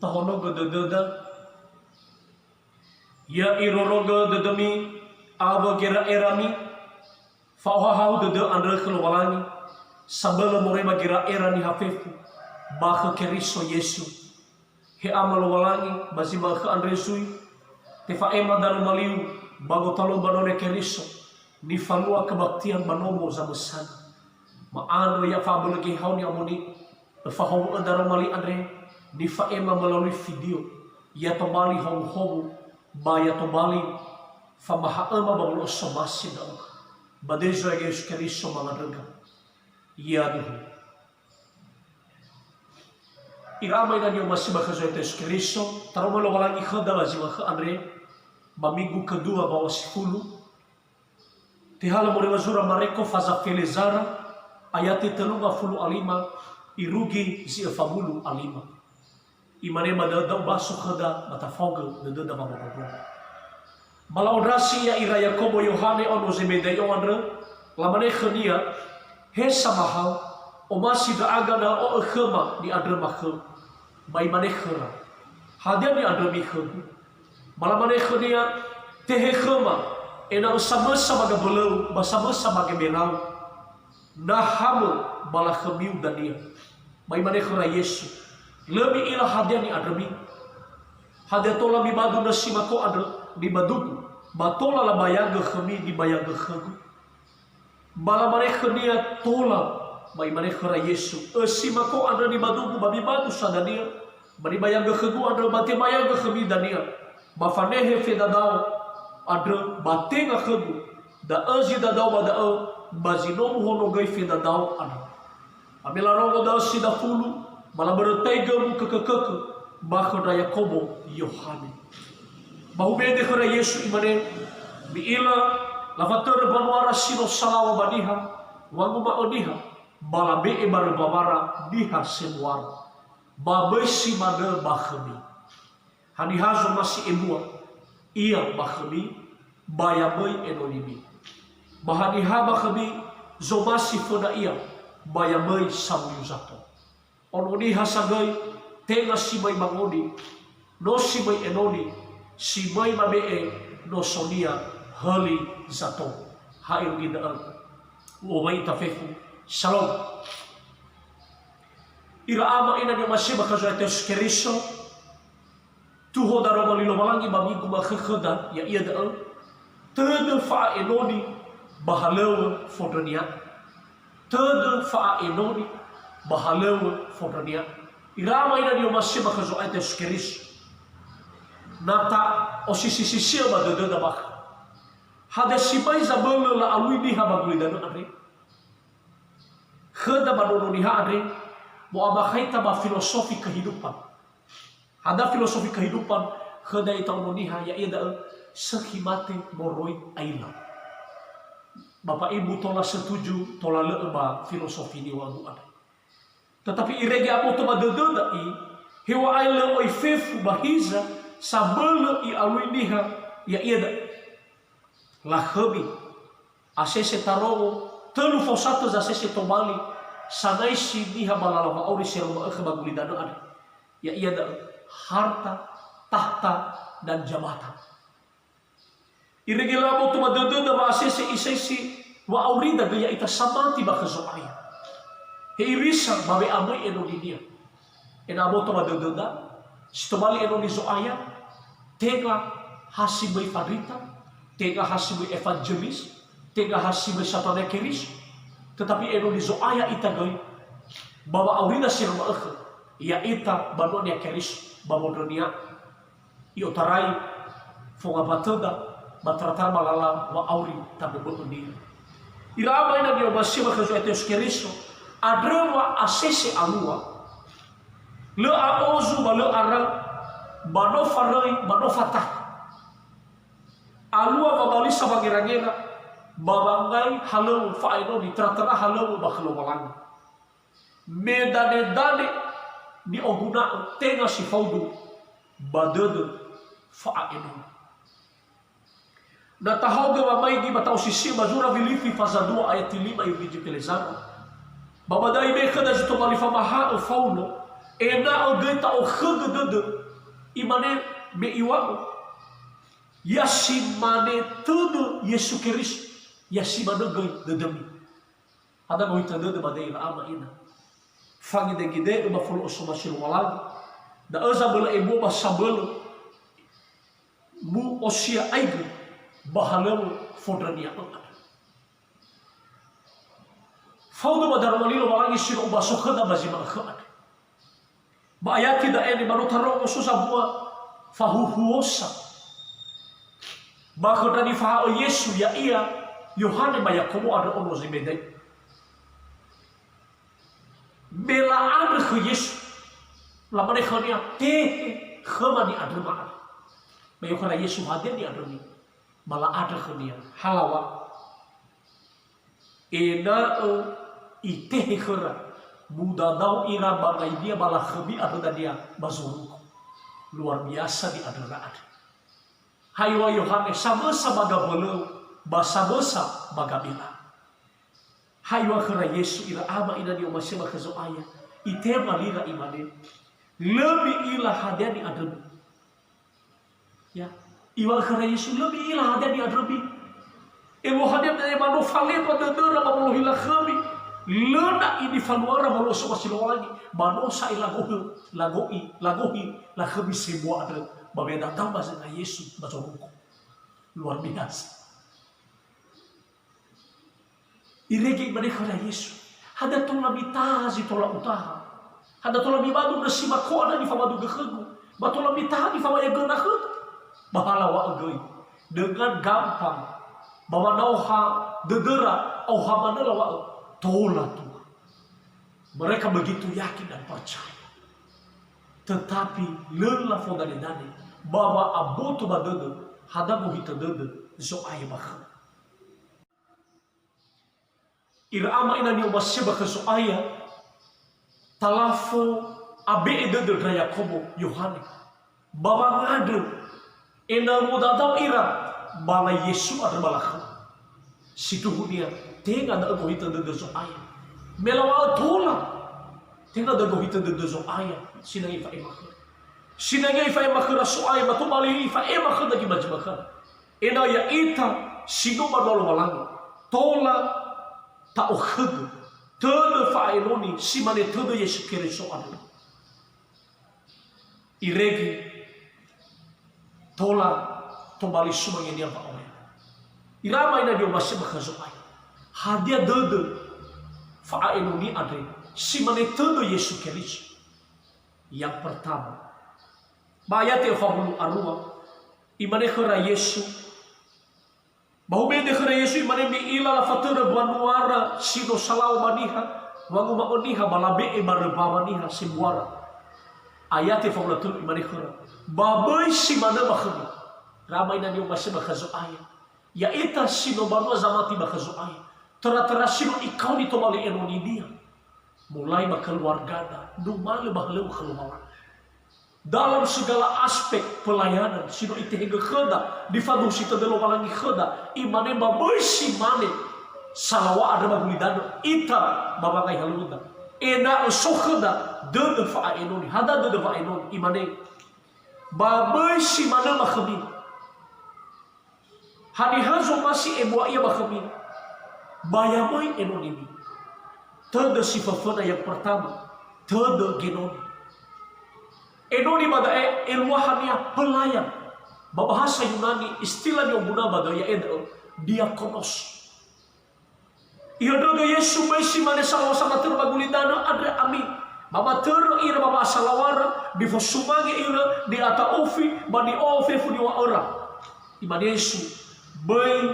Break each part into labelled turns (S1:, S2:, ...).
S1: tahono gedededa ya iroroga dedemi ava gera erami fauhahau dede andre kelualangi sabala morema gera erani hafefu baha keriso Yesu he amal walangi basi baha andre sui tefa ema daru maliu bago talo banone keriso ni falua kebaktian banomo zamesan maano ya fabula ge hauni amoni fahau daru mali andre ni fa ema melalui video ya tobali hong baya tobali fa maha ema bablo somasi dau badejo ya Yesu keriso mangadega ya duhu irama ina dio masih bakazo Yesu keriso taruh lo walangi khada bazima kha andre minggu kedua bawa 10 tihala more wazura mareko faza felezara ayati telunga fulu alima irugi si fabulu alima imane madada basu khada matafoga dada mama malaudrasi ya ira Yakobo Yohane ono zebede yo andre lamane khania he samahal o masih da agana o khama di adre makh bai mane khara hadia di adre mi khab malamane khania tehe khama ena sama ga belau basama ga menau nahamu bala khamiu dania bai mane khara Yesu lebih ilah hadia ni adre hadia tola mi badu nasimako adre di badugu batola la bayaga khami di bayaga khagu bala mane khania tola bai mane khara Yesu simako adre di badugu babi badu sadania bani bayaga khagu adre bate bayaga khami dania bafanehe fedadao adre batenga khagu da azi dadao badao bazinomu hono gai fedadao adre amela rongo da sida fulu bala beretai gamu kekekeke bakhoda Yakobo Yohane bahubede khara Yesu imane biila lavator banwara sino salawa badiha wanguma odiha bala be ebar babara diha semwar babesi made bakhmi hani hazo masih ebua ia bakhmi bayamai enonimi bahani ha bakhmi zomasi foda ia bayamai samyuzato ononi hasagai tenga simai mangoni no simai enoni simai mabee no sonia hali zato hair gida o tafefu shalom ira ama ina ni masih bakazo Yesu Keriso tuho daro malilo malangi mamigu makhkhada ya iya da tede fa enoni bahalew fodania tede fa enoni bahalew fodania ira ama ina ni masih bakazo Yesu Keriso nata osisi ba dede da bak hada sibai zabelo la alui ni habaguli da andre khada badono ni ha andre mau abahai taba filosofi kehidupan ada filosofi kehidupan khada itau ni ha ya ida sekhimate moroi aila Bapak Ibu tola setuju tola leba filosofi ni wangu ada tetapi irege apo to ba dede dai hewa aila oi fefu bahiza sabele i alui niha ya ida la khabi asese tarogo telu fosato za sese tomali sanai si niha balalawa ori selma khbaguli dano ada ya ida harta tahta dan jabatan irregela mo to madede da asese isesi wa aurida gaya ita samati ba khazoaya he irisa babe amai enodinia ena mo to madede da stomali enoni zoaya tega hasibai fadrita tega hasibai evangelis tega hasibai satane keris tetapi enoni zoaya ita gai bawa aurida sirma ya ita banonia keris bamodonia iotarai fonga batenda batratar malala wa auri tabe bondi irama ina dio masih bakazo Yesu Keriso adrewa asese alua le aozu bale arang bano farai bano fatah alua babali sabagira-gira babangai halau faino di tratara halau bakhlo walang medane dane ni oguna tenga si faudu badede faino na tahauga mamai di batau sisi mazura vilifi faza 2 ayat 5 yujipelezana babadai beka da jito malifa maha fauno ena oge ta o khege imane me iwao yasimane tudu Yesu Kristus yasimane gai dedemi ada goi tade de badai ama ina fangi de gide uma fulu osoma silu walag da aza bela ebo basabelo mu osia aigu bahalemu fodrania faudo badar malilo walangi silu basokada bazima khat ba ayati da eni manotaro osusa bua fahuhuosa ba khodani fa Yesu ya ia Yohane ba Yakobo ada ono zimedai bela ada ke Yesu la mane khania te khamani adruma ba yokana Yesu hadir di adrumi mala ada khania halawa ena ite khara muda dau ira ba dia bala khabi ada dia bazuru luar biasa di adruma hayo Yohane sabesa baga belu basa-basa baga bila hayo khara Yesu ira ama ina di umasya bakazo aya ite malira imane lebih ilah hadir di adrumi ya iwa khara Yesu lebih ilah hadir di adrumi emo hadir di mano fale pada dera mamlo hilah khabi lena ini faluara malo sama silawani mano sa lagoi la khabi sebuah ada babeda tambah dengan Yesus bacoruko luar biasa irege imane khara Yesu hada tola mitazi tola utaha hada tola mibadu nasima kona di famadu gehegu batola mitaha di famaya gena khut bahala wa agoi dengan gampang bawa nauha dedera auha manela wa tola tuh mereka begitu yakin dan percaya tetapi lelah fodane dane bawa aboto badede hada mohita dede zo aye bakha irama ina ni umasya bakha zo aya talafo abe dede dra Yakobo Yohane bawa ngade ina mudadam ira bala Yesu ada balakha situ hunia tenga da gohita dede zo aya melawa tola tenga da gohita dede zo aya sinangi fa emakha sinangi fa emakha so aya batumali fa emakha da gimajmakha ena ya ita sino manolo walangi tola ta okhug tele fa eloni simane tele Yesu Kristus ada iregi tola tombali sumangnya dia pa oya irama ina dia masih bakazo aya hadia dede fa eloni ada simane tele Yesu Kristus yang pertama bayat ya fabulu arua imane khara Yesu bahube de khara Yesu imane mi ila la fatura banuara sino salau maniha wangu maoniha balabe e barabaniha simwara ayat ya fabulu tul imane khara babai simane bakhni ramai na dio masih bakhazo aya ya ita sino banua zamati bakhazo aya tera sino ikau ni tomali enoni dia mulai keluarga dumale bahleu keluar dalam segala aspek pelayanan sino ite hingga khada di fadu sita delo walangi khada imane babesi mane salawa ada bagulidano ita babangai haluda ena sokhada de fa enoni hada de fa enoni imane babesi mane makhbi hani hazo masih ebua ia makhbi bayamai enoni tanda sifat yang pertama tanda genoni enoni badae elwahania pelayan bahasa Yunani istilah yang guna badaya edel diakonos ia doga Yesu mesi mane salawa sama terbagulidana ada ami baba ter ira baba salawara di fosumange ira di ata ofi bani ofi fu diwa ora imane Yesu bay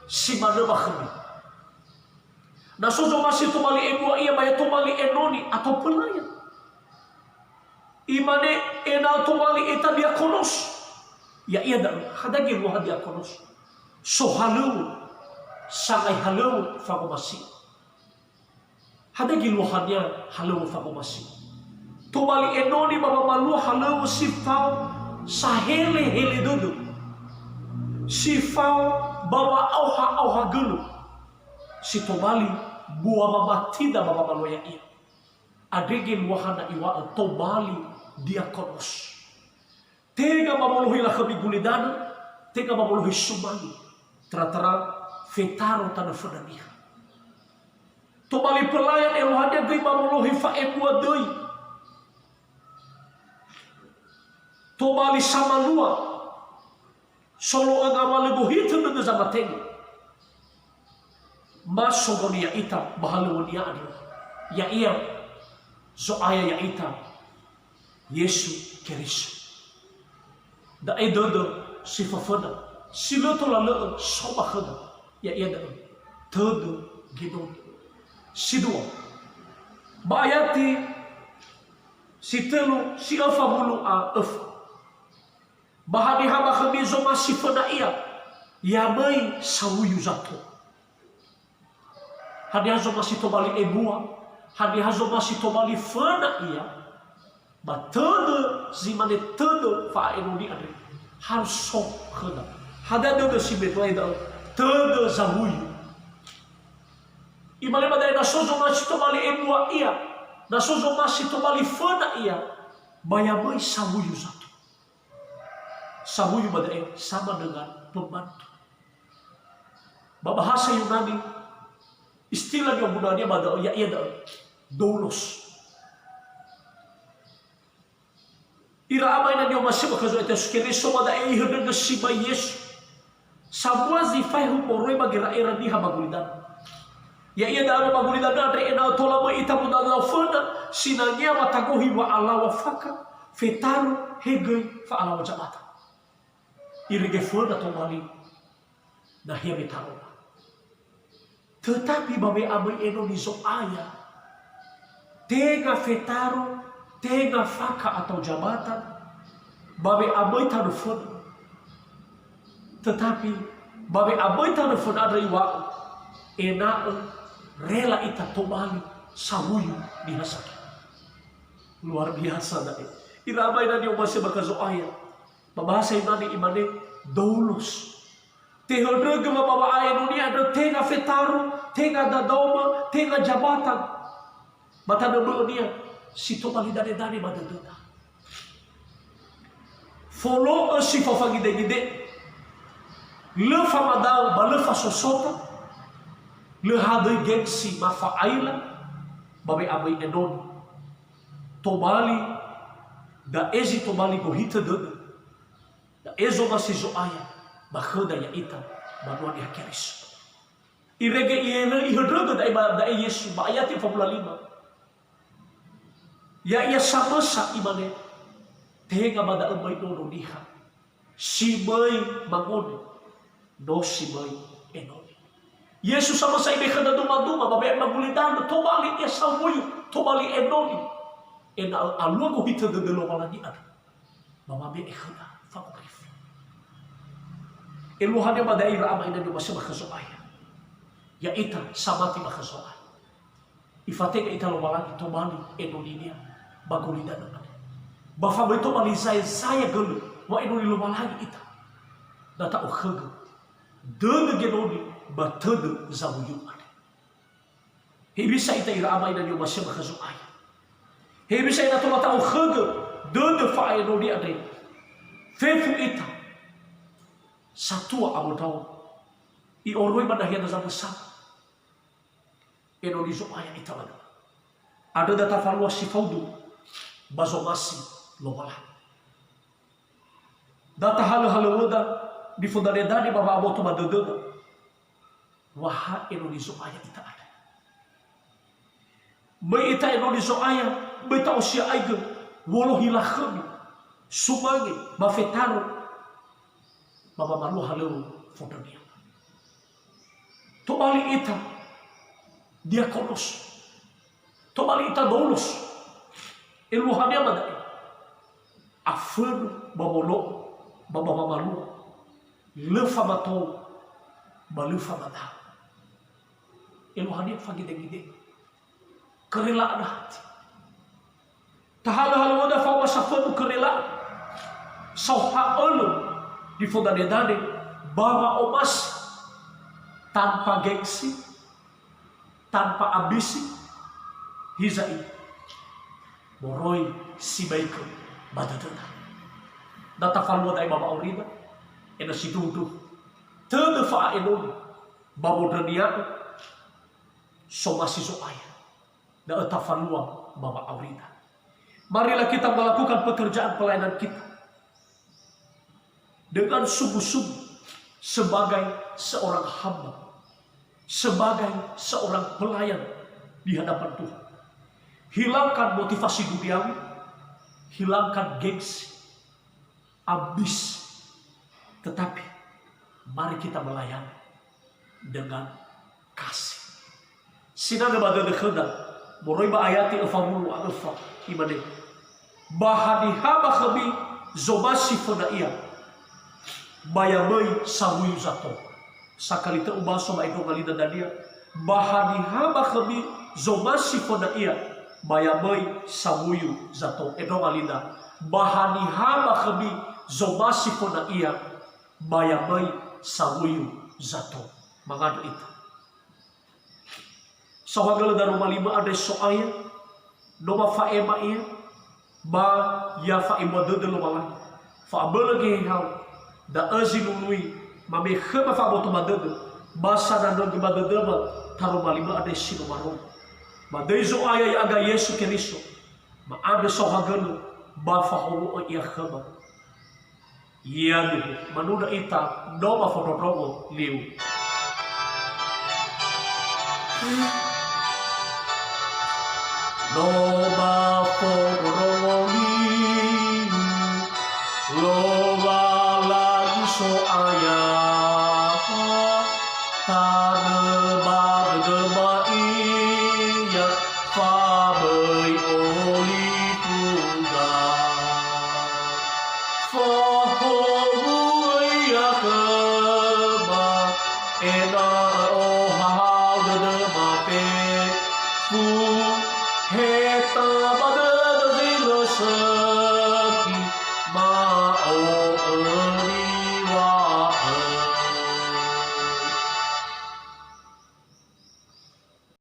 S1: simane bakhmi nasozo masih tumali ebua ia maya tumali enoni atau pelayan imane ena tumali eta diakonos ya iya dan hadagi ruha diakonos so halu sangai halu fakomasi hadagi ruhanya halu fakomasi tumali enoni baba malu halu sifau sahele hele dudu sifau baba auha gelu si tumali buah mama tidak baba malu ya iya Adegin wahana iwa tobali diakonos. Tega mamolohi la kami gulidana, tega mamolohi sumani. Tera-tera fetaro tanah fedania. Tobali pelayan Elohanya gay mamolohi fa emua dei. Tobali samalua. Solo agama legohita dengan zamateng. Masogoni ya ita bahalu dia ada. Ya iya zoaya ya ita Yesu Kristus. Da edodo si fafana si loto la le soba khada ya iya da todo gido si dua bayati si telu si alfa bulu a alfa bahadi haba khamizo masih fana iya ya mai sawu yuzato hadi hazo masih tobali ebua hadi hazo masih tobali fana iya batanda zimane todo fa enoni ade harus sok khada hada do si betoi da todo zahuyu imale badai na sozo masih tobali ebua iya na sozo masih tobali fana iya bayamai sahuyu zato sahuyu badai sama dengan pembantu. Bahasa Yunani istilah yang gunanya pada ya iya doulos. Ira amai na dio masih bakazo eta skere so pada herde gesi ba Yesu. Sabua zifai hu poroi bagira era diha bagulidan. Ya iya da bagulidan na re ena tola ba ita muda da fana sinanya matagohi wa ala wa faka fetaru hege fa ala wa jamata. Irige fana tomali na hia betaro. Tetapi babe abai eno di zoaya tega fetaro tega faka atau jabatan babe abai tanufun. Tetapi babe abai tanufun ada iwa ena rela ita tomali sahuyu di hasaki luar biasa dai irabai na dio masih bakazo aya babasa imani imane doulos tehodre gema baba aya dunia ada tega fetaru tega dadoma tega jabatan mata do dia si tomali dane badadota follow si fafagi de le famadal ba le fasosota le hade gengsi mafa aila babe abai enon tomali da ezi tomali gohita de da ezo masih zoaya bakhoda ya ita banuan ya keris irege iene ihodrogo da Yesu ba ayat 45 ya ia sama sa imane tega bada umay no diha si mai mangone do si mai enoni Yesu sama sa ibe kada duma babe magulidan tobali ya samuyu tobali enoni ena alua go hita de lo malani ada babe ekhada fakrif Elohanya badai rama ina di masih bakazoaya. Ya ita samati bakazoaya. Ifatega ita lo malagi tomali enoninia bagulida dengan. Bafa beto mali saya gelu wa enoni lo malagi ita. Data okhege. Dege genoni batede zabuyu ade. Hebisa ita irama ina di masih bakazoaya. Hebisa ina to mata okhege dege fa enoni ade. Fefu ita satua abo tau I oroi badahia da zamu sa eno lizo aya ita ada data falua si faudu bazomasi lobala data halu woda di fodare dani baba aboto badodada waha eno lizo aya ita ada mai ita eno lizo aya beta usia aiga wolo hilakhami sumange mafetaro baba malu halu fodania tobali ita dia konos tobali ita doulos Elohania badai afan babolo baba mamalu lefa matou balufa mata Elohania fagide kerelaan hati tahala halu da fa wasafanu kerelaan sauha elu di fodane baba omas tanpa gengsi tanpa ambisi hizai moroi si baiko badadana. Data falwa dai baba aurida ena si dudu tede fa enon babo drania so masih so aya da eta falwa baba aurida. Marilah kita melakukan pekerjaan pelayanan kita dengan sungguh-sungguh sebagai seorang hamba, sebagai seorang pelayan di hadapan Tuhan. Hilangkan motivasi duniawi, hilangkan gengsi, ambis, tetapi mari kita melayani dengan kasih. Sinaga badana khada, moroi ba ayati afamulu alfa imane. Bahani haba kami zomasi fona iya. Bayamai samuyu zato. Sakalita ubaso ba ito ngalida dadia. Bahani haba kami zomasi fona iya. Bayamai samuyu zato. Ito ngalida. Bahani haba kami zomasi fona iya. Bayamai samuyu zato. Mangado ito. Sa hanggang na rumalima ada soaya. Noma faema iya. Ba ya faema dede lumalan. Fa belagi hau. Da azinului mame khama fa boto madede. Basa dan dogi madede ba tarumalima ada sino marom. Ma dezo aya ya aga Yesu Kristo. Ma ade so hanggang ba fa homo iya khama. Iya duhu manuda ita noma fototrogo liu. Loba fototrogo liu. Loba lagi so ayah. Taneba bedeba iya. Fabai oli puga. Fahomu iya keba. Ena ohau dedema pe. Fu heta bada